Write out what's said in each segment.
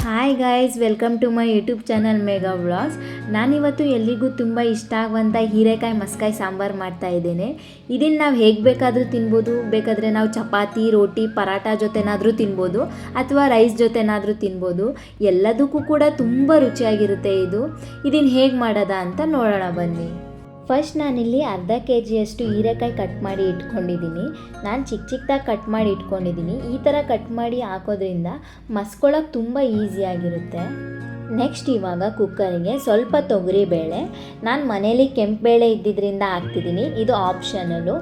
Hi guys, welcome to my YouTube channel Megha vlogs. ನಾನಿವತ್ತು ಎಲ್ಲಿಗೂ ತುಂಬ ಇಷ್ಟ ಆಗುವಂಥ ಹೀರೆಕಾಯಿ ಮಸ್ಕಾಯಿ ಸಾಂಬಾರು ಮಾಡ್ತಾ ಇದ್ದೇನೆ. ಇದನ್ನು ನಾವು ಹೇಗೆ ಬೇಕಾದರೂ ತಿನ್ಬೋದು. ಬೇಕಾದರೆ ನಾವು ಚಪಾತಿ, ರೋಟಿ, ಪರಾಟ ಜೊತೆನಾದರೂ ತಿನ್ಬೋದು ಅಥವಾ ರೈಸ್ ಜೊತೆನಾದರೂ ತಿನ್ಬೋದು. ಎಲ್ಲದಕ್ಕೂ ಕೂಡ ತುಂಬ ರುಚಿಯಾಗಿರುತ್ತೆ ಇದನ್ನು ಹೇಗೆ ಮಾಡೋದ ಅಂತ ನೋಡೋಣ ಬನ್ನಿ. ಫಸ್ಟ್ ನಾನಿಲ್ಲಿ ಅರ್ಧ ಕೆ.ಜಿಯಷ್ಟು ಹೀರೆಕಾಯಿ ಕಟ್ ಮಾಡಿ ಇಟ್ಕೊಂಡಿದ್ದೀನಿ. ನಾನು ಚಿಕ್ಕದಾಗಿ ಕಟ್ ಮಾಡಿ ಇಟ್ಕೊಂಡಿದ್ದೀನಿ. ಈ ಥರ ಕಟ್ ಮಾಡಿ ಹಾಕೋದ್ರಿಂದ ಮಸ್ಕೊಳ್ಳೋಕೆ ತುಂಬ ಈಸಿಯಾಗಿರುತ್ತೆ. ನೆಕ್ಸ್ಟ್ ಇವಾಗ ಕುಕ್ಕರಿಗೆ ಸ್ವಲ್ಪ ತೊಗರಿಬೇಳೆ, ನಾನು ಮನೇಲಿ ಕೆಂಪು ಬೇಳೆ ಇದ್ದಿದ್ದರಿಂದ ಹಾಕ್ತಿದ್ದೀನಿ, ಇದು ಆಪ್ಷನಲ್ಲು.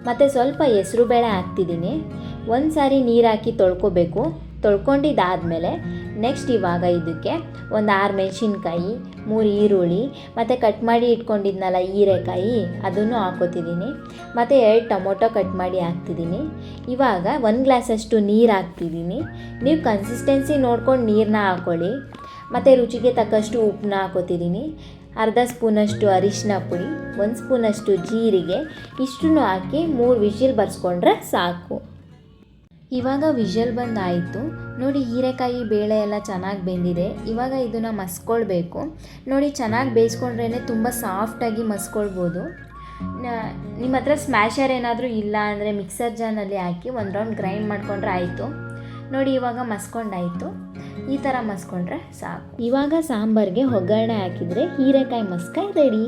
ಮತ್ತು ಸ್ವಲ್ಪ ಹೆಸರು ಬೇಳೆ ಹಾಕ್ತಿದ್ದೀನಿ. ಒಂದು ಸಾರಿ ನೀರು ಹಾಕಿ ತೊಳ್ಕೊಬೇಕು. ತೊಳ್ಕೊಂಡಿದ್ದಾದಮೇಲೆ ನೆಕ್ಸ್ಟ್ ಇವಾಗ ಇದಕ್ಕೆ ಒಂದು 6 ಮೆಣಸಿನ್ಕಾಯಿ, 3 ಈರುಳ್ಳಿ ಮತ್ತು ಕಟ್ ಮಾಡಿ ಇಟ್ಕೊಂಡಿದ್ನಲ್ಲ ಹೀರೆಕಾಯಿ ಅದನ್ನು ಹಾಕೋತಿದ್ದೀನಿ. ಮತ್ತು 2 ಟೊಮೊಟೊ ಕಟ್ ಮಾಡಿ ಹಾಕ್ತಿದ್ದೀನಿ. ಇವಾಗ 1 ಗ್ಲಾಸಷ್ಟು ನೀರು ಹಾಕ್ತಿದ್ದೀನಿ. ನೀವು ಕನ್ಸಿಸ್ಟೆನ್ಸಿ ನೋಡ್ಕೊಂಡು ನೀರನ್ನ ಹಾಕ್ಕೊಳ್ಳಿ. ಮತ್ತು ರುಚಿಗೆ ತಕ್ಕಷ್ಟು ಉಪ್ಪನ್ನ ಹಾಕೋತಿದ್ದೀನಿ. ಅರ್ಧ ಸ್ಪೂನಷ್ಟು ಅರಿಶಿನ ಪುಡಿ, 1 ಸ್ಪೂನಷ್ಟು ಜೀರಿಗೆ, ಇಷ್ಟನ್ನು ಹಾಕಿ 3 ವಿಷಿಲ್ ಬರ್ಸ್ಕೊಂಡ್ರೆ ಸಾಕು. ಇವಾಗ ವಿಷಲ್ ಬಂದಾಯಿತು ನೋಡಿ. ಹೀರೆಕಾಯಿ ಬೇಳೆ ಎಲ್ಲ ಚೆನ್ನಾಗಿ ಬೆಂದಿದೆ. ಇವಾಗ ಇದನ್ನು ಮಸ್ಕೊಳ್ಬೇಕು ನೋಡಿ. ಚೆನ್ನಾಗಿ ಬೇಯಿಸ್ಕೊಂಡ್ರೇ ತುಂಬ ಸಾಫ್ಟಾಗಿ ಮಸ್ಕೊಳ್ಬೋದು. ನಿಮ್ಮ ಹತ್ರ ಸ್ಮ್ಯಾಶರ್ ಏನಾದರೂ ಇಲ್ಲ ಅಂದರೆ ಮಿಕ್ಸರ್ ಜಾರ್ನಲ್ಲಿ ಹಾಕಿ 1 ರೌಂಡ್ ಗ್ರೈಂಡ್ ಮಾಡಿಕೊಂಡ್ರೆ ಆಯಿತು ನೋಡಿ. ಇವಾಗ ಮಸ್ಕೊಂಡಾಯಿತು. ಈ ಥರ ಮಸ್ಕೊಂಡ್ರೆ ಸಾಕು. ಇವಾಗ ಸಾಂಬಾರಿಗೆ ಒಗ್ಗರಣೆ ಹಾಕಿದರೆ ಹೀರೆಕಾಯಿ ಮಸ್ಕಾಯಿ ರೆಡಿ.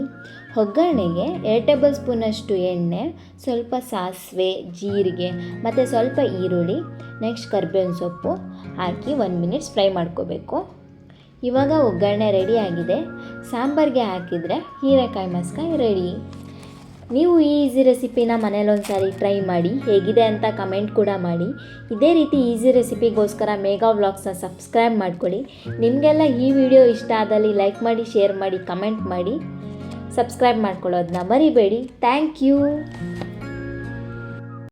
ಒಗ್ಗರಣೆಗೆ 2 ಟೇಬಲ್ ಸ್ಪೂನಷ್ಟು ಎಣ್ಣೆ, ಸ್ವಲ್ಪ ಸಾಸಿವೆ, ಜೀರಿಗೆ ಮತ್ತು ಸ್ವಲ್ಪ ಈರುಳ್ಳಿ, ನೆಕ್ಸ್ಟ್ ಕರಿಬೇವಿನ ಸೊಪ್ಪು ಹಾಕಿ 1 ಮಿನಿಟ್ಸ್ ಫ್ರೈ ಮಾಡ್ಕೋಬೇಕು. ಇವಾಗ ಒಗ್ಗರಣೆ ರೆಡಿ ಆಗಿದೆ. ಸಾಂಬಾರಿಗೆ ಹಾಕಿದರೆ ಹೀರೆಕಾಯಿ ಮಸ್ಕಾಯಿ ರೆಡಿ. ನೀವು ಈ ಈಸಿ ರೆಸಿಪಿನ ಮನೇಲೊಂದು ಸಾರಿ ಟ್ರೈ ಮಾಡಿ, ಹೇಗಿದೆ ಅಂತ ಕಮೆಂಟ್ ಕೂಡ ಮಾಡಿ. ಇದೇ ರೀತಿ ಈಸಿ ರೆಸಿಪಿಗೋಸ್ಕರ ಮೇಘಾ ವ್ಲಾಗ್ಸ್ನ ಸಬ್ಸ್ಕ್ರೈಬ್ ಮಾಡ್ಕೊಳ್ಳಿ. ನಿಮಗೆಲ್ಲ ಈ ವಿಡಿಯೋ ಇಷ್ಟ ಆದಲ್ಲಿ ಲೈಕ್ ಮಾಡಿ, ಶೇರ್ ಮಾಡಿ, ಕಮೆಂಟ್ ಮಾಡಿ, ಸಬ್ಸ್ಕ್ರೈಬ್ ಮಾಡ್ಕೊಳ್ಳೋದನ್ನ ಮರಿಬೇಡಿ. Thank you.